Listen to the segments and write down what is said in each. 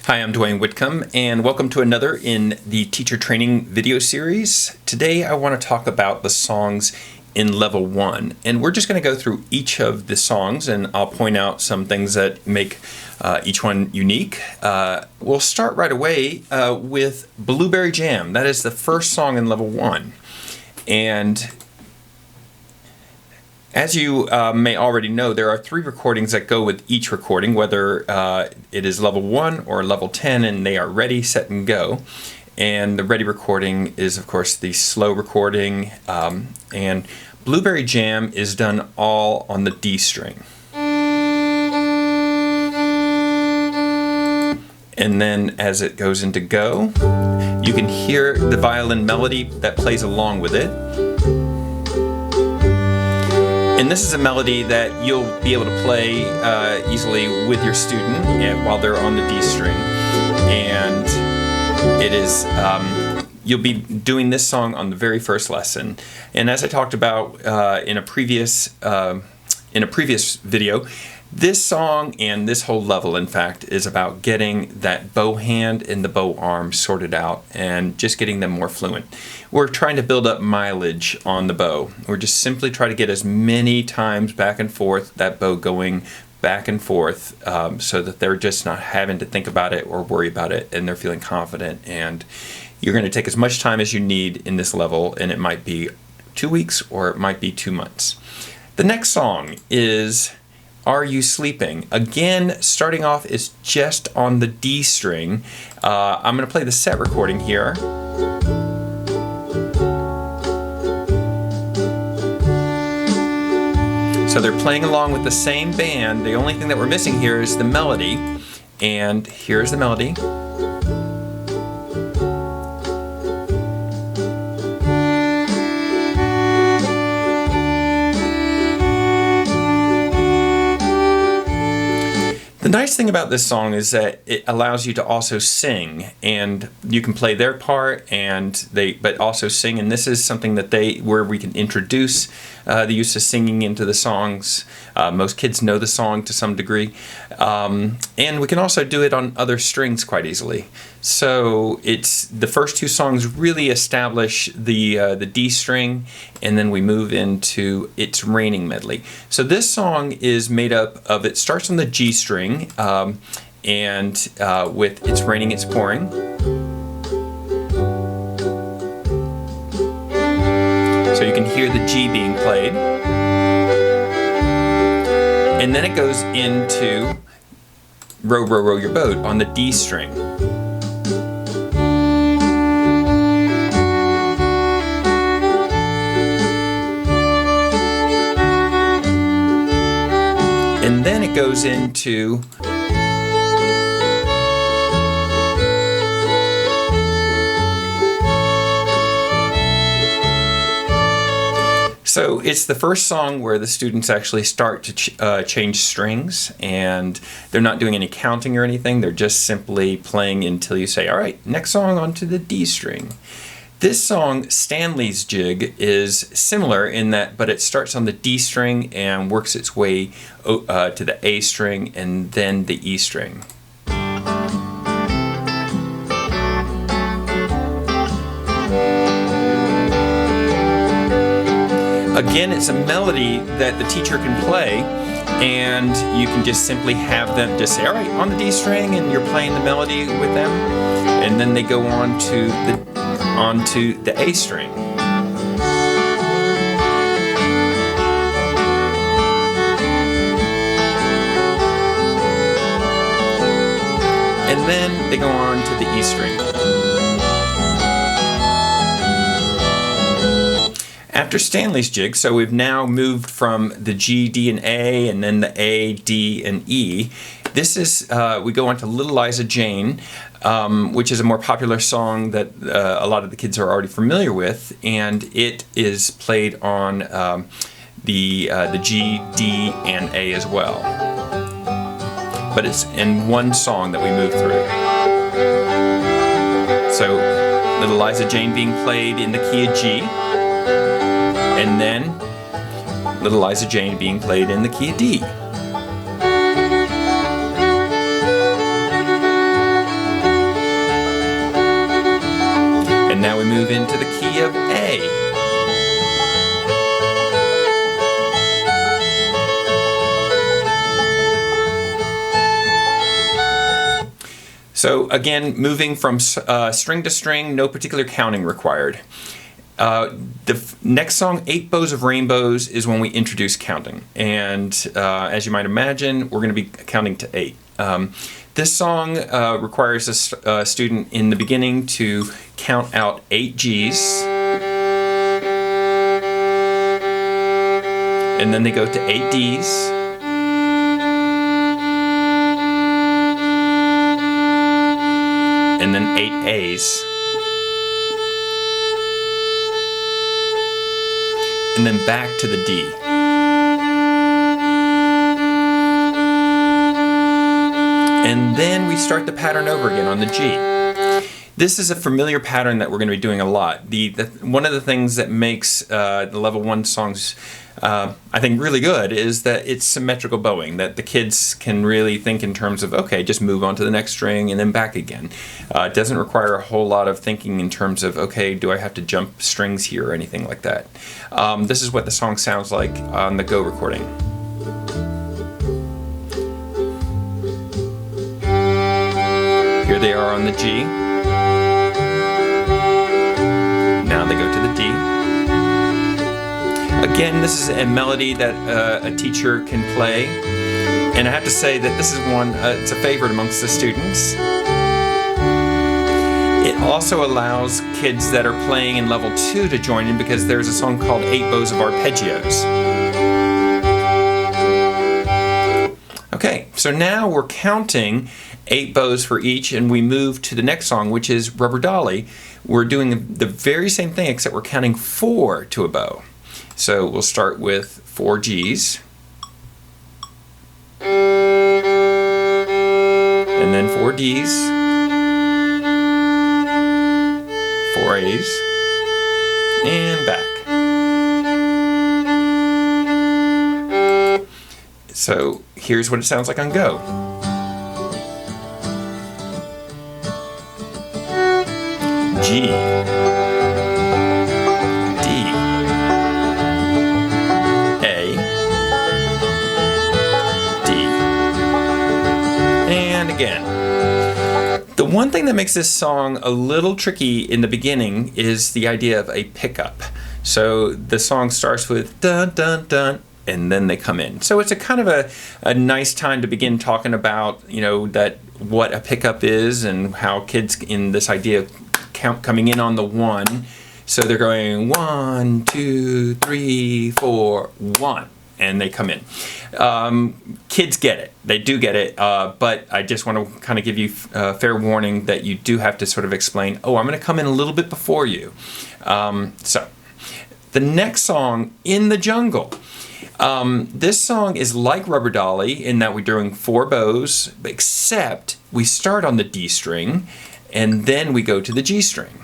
Hi, I'm Duane Whitcomb, and welcome to another in the teacher training video series. Today I want to talk about the songs in level 1, and we're just going to go through each of the songs and I'll point out some things that make each one unique. We'll start right away with Blueberry Jam. That is the first song in level 1, and as you may already know, there are 3 recordings that go with each recording, whether it is level 1 or level 10, and they are ready, set, and go. And the ready recording is, of course, the slow recording, and Blueberry Jam is done all on the D string. And then as it goes into go, you can hear the violin melody that plays along with it. And this is a melody that you'll be able to play easily with your student while they're on the D string. And it is, you'll be doing this song on the very first lesson. And as I talked about in a previous video, this song and this whole level, in fact, is about getting that bow hand and the bow arm sorted out and just getting them more fluent. We're trying to build up mileage on the bow. We're just simply trying to get as many times back and forth, that bow going back and forth, so that they're just not having to think about it or worry about it, and they're feeling confident. And you're going to take as much time as you need in this level, and it might be 2 weeks or it might be 2 months. The next song is Are You Sleeping? Again, starting off is just on the D string. I'm going to play the set recording here. So they're playing along with the same band. The only thing that we're missing here is the melody. And here's the melody. The nice thing about this song is that it allows you to also sing, and you can play their part but also sing, and this is something that where we can introduce the use of singing into the songs. Most kids know the song to some degree, and we can also do it on other strings quite easily. So it's the first 2 songs really establish the D string, and then we move into It's Raining medley. So this song is made up of, it starts on the G string, and with It's Raining, It's Pouring. So you can hear the G being played. And then it goes into Row, Row, Row Your Boat on the D string. And then it goes into So it's the first song where the students actually start to change strings, and they're not doing any counting or anything. They're just simply playing until you say, all right, next song onto the D string. This song, Stanley's Jig, is similar in that, but it starts on the D string and works its way to the A string and then the E string. Again, it's a melody that the teacher can play, and you can just simply have them just say, all right, on the D string, and you're playing the melody with them, and then they go on to onto the A string. And then they go on to the E string. After Stanley's Jig, so we've now moved from the G, D, and A, and then the A, D, and E. This is, we go on to Little Liza Jane, which is a more popular song that a lot of the kids are already familiar with, and it is played on the G, D, and A as well. But it's in one song that we move through. So Little Liza Jane being played in the key of G, and then Little Liza Jane being played in the key of D. So again, moving from string to string, no particular counting required. The next song, 8 Bows of Rainbows, is when we introduce counting. And as you might imagine, we're going to be counting to 8. This song requires a student in the beginning to count out 8 Gs. And then they go to 8 Ds. And then 8 As. And then back to the D. And then we start the pattern over again on the G. This is a familiar pattern that we're going to be doing a lot. One of the things that makes the level 1 songs I think really good is that it's symmetrical bowing, that the kids can really think in terms of, okay, just move on to the next string and then back again. It doesn't require a whole lot of thinking in terms of, okay, do I have to jump strings here or anything like that. This is what the song sounds like on the Go recording. Here they are on the G. Now they go to the D. Again, this is a melody that a teacher can play, and I have to say that this is one, it's a favorite amongst the students. It also allows kids that are playing in level 2 to join in because there's a song called 8 Bows of Arpeggios. Okay, so now we're counting 8 bows for each, and we move to the next song, which is Rubber Dolly. We're doing the very same thing, except we're counting 4 to a bow. So we'll start with 4 Gs, and then 4 Ds, 4 As, and back. So here's what it sounds like on Go. G, again. The one thing that makes this song a little tricky in the beginning is the idea of a pickup. So the song starts with dun dun dun, and then they come in. So it's a kind of a nice time to begin talking about, you know, that what a pickup is and how kids in this idea of coming in on the 1. So they're going 1, 2, 3, 4, 1. And they come in. Kids get it. They do get it, but I just want to kind of give you fair warning that you do have to sort of explain, oh, I'm going to come in a little bit before you. So, the next song, In the Jungle. This song is like Rubber Dolly in that we're doing 4 bows, except we start on the D string, and then we go to the G string.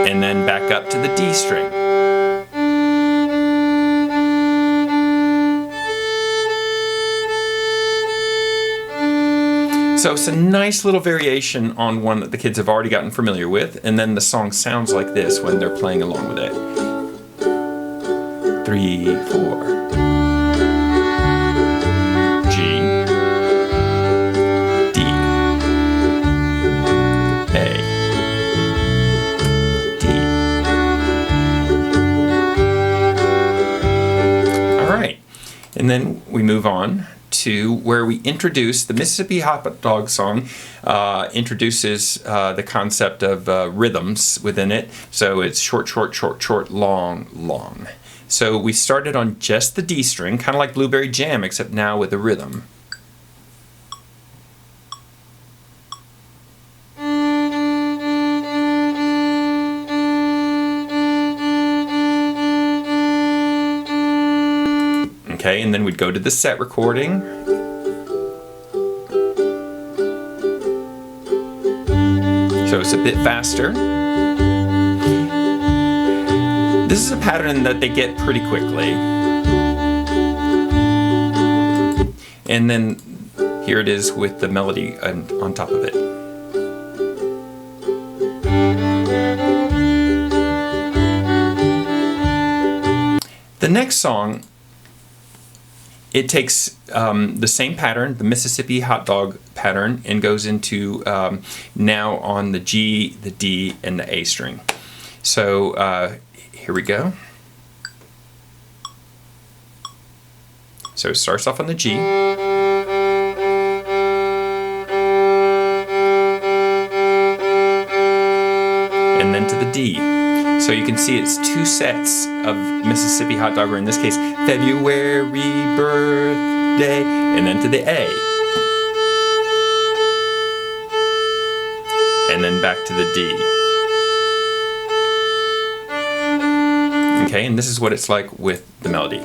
And then back up to the D string. So it's a nice little variation on one that the kids have already gotten familiar with, and then the song sounds like this when they're playing along with it. 3, 4. And then we move on to where we introduce the Mississippi Hot Dog song, introduces the concept of rhythms within it. So it's short, short, short, short, long, long. So we started on just the D string, kind of like Blueberry Jam, except now with a rhythm. Okay, and then we'd go to the set recording. So it's a bit faster. This is a pattern that they get pretty quickly. And then here it is with the melody on top of it. The next song it takes the same pattern, the Mississippi hot dog pattern, and goes into now on the G, the D, and the A string. So here we go. So it starts off on the G. And then to the D. So you can see it's two sets of Mississippi hot dog, or in this case, February birthday, and then to the A. And then back to the D. Okay, and this is what it's like with the melody.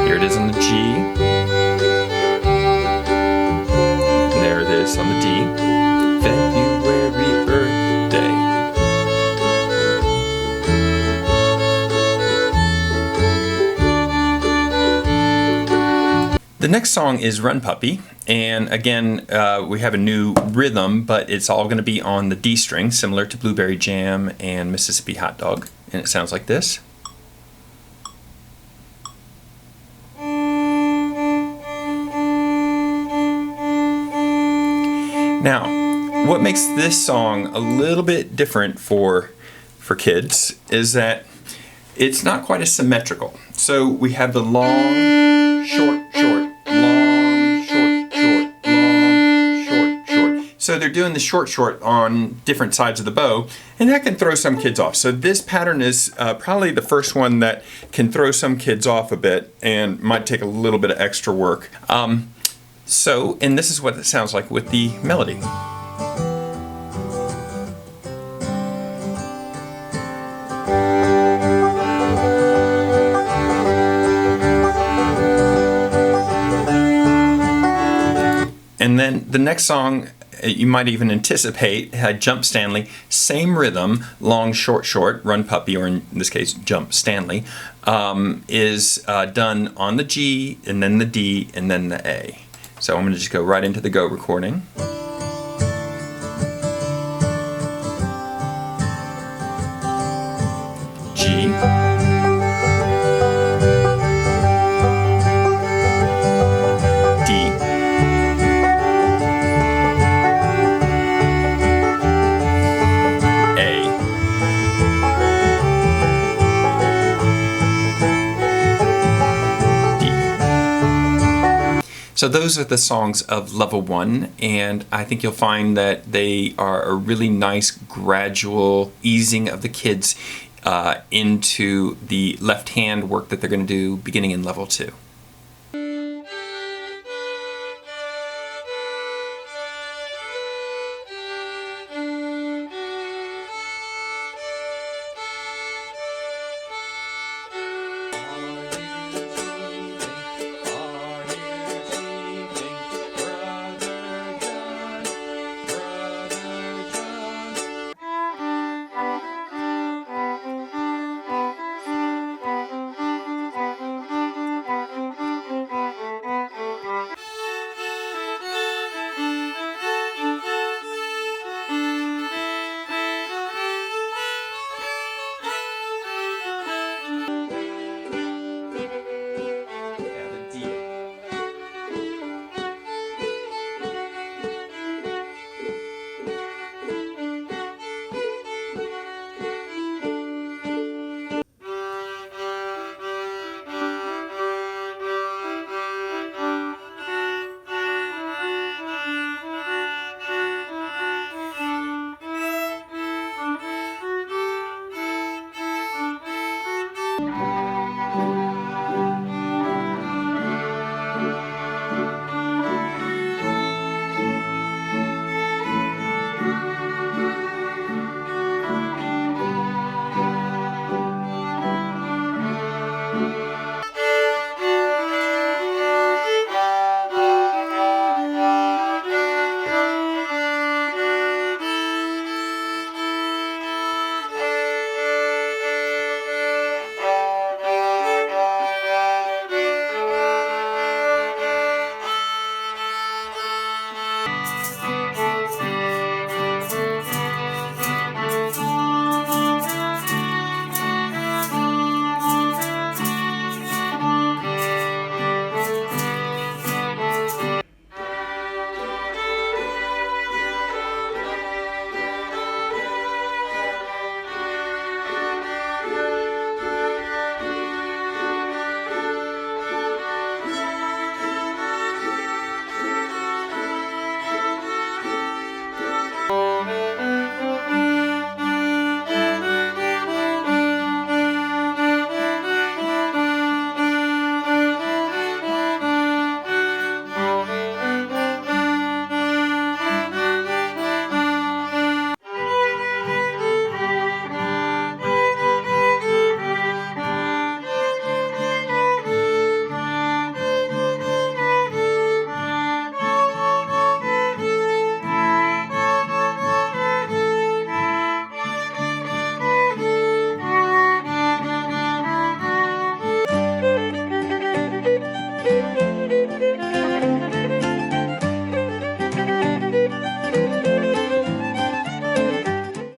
Here it is on the G. There it is on the D. February birthday. The next song is Run Puppy, and again we have a new rhythm, but it's all going to be on the D string, similar to Blueberry Jam and Mississippi Hot Dog, and it sounds like this. Now, what makes this song a little bit different for kids is that it's not quite as symmetrical. So we have the long, short, short, long, short, short, long, short, short. So they're doing the short, short on different sides of the bow, and that can throw some kids off. So this pattern is probably the first one that can throw some kids off a bit and might take a little bit of extra work. And this is what it sounds like with the melody. And then the next song, you might even anticipate, Jump Stanley, same rhythm, long, short, short, Run Puppy, or in this case, Jump Stanley, is done on the G, and then the D, and then the A. So I'm going to just go right into the Go recording. G. D. A. So those are the songs of level 1, and I think you'll find that they are a really nice gradual easing of the kids into the left hand work that they're going to do beginning in level 2.